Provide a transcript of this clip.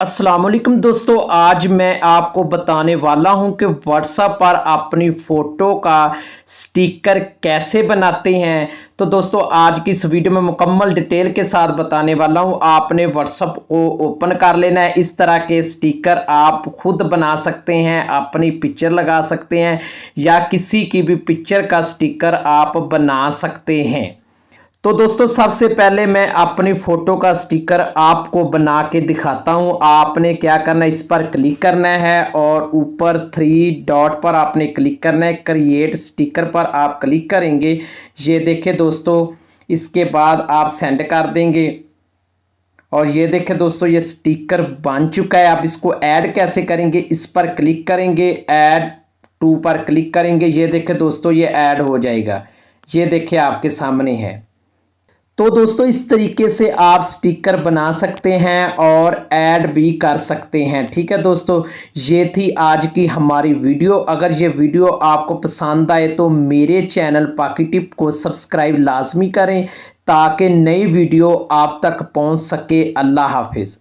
अस्सलाम वालेकुम दोस्तों, आज मैं आपको बताने वाला हूं कि व्हाट्सएप पर अपनी फ़ोटो का स्टिकर कैसे बनाते हैं। तो दोस्तों आज की इस वीडियो में मुकम्मल डिटेल के साथ बताने वाला हूं। आपने व्हाट्सएप को ओपन कर लेना है। इस तरह के स्टिकर आप खुद बना सकते हैं, अपनी पिक्चर लगा सकते हैं या किसी की भी पिक्चर का स्टिकर आप बना सकते हैं। तो दोस्तों सबसे पहले मैं अपनी फ़ोटो का स्टिकर आपको बना के दिखाता हूं। आपने क्या करना है, इस पर क्लिक करना है और ऊपर 3 डॉट पर आपने क्लिक करना है। क्रिएट स्टिकर पर आप क्लिक करेंगे। ये देखें दोस्तों, इसके बाद आप सेंड कर देंगे और ये देखें दोस्तों, ये स्टिकर बन चुका है। आप इसको ऐड कैसे करेंगे, इस पर क्लिक करेंगे, ऐड टू पर क्लिक करेंगे। ये देखें दोस्तों, ये ऐड हो जाएगा। ये देखिए आपके सामने है। तो दोस्तों इस तरीके से आप स्टिकर बना सकते हैं और ऐड भी कर सकते हैं। ठीक है दोस्तों, ये थी आज की हमारी वीडियो। अगर ये वीडियो आपको पसंद आए तो मेरे चैनल पाकी टिप को सब्सक्राइब लाजमी करें ताकि नई वीडियो आप तक पहुंच सके। अल्लाह हाफिज़।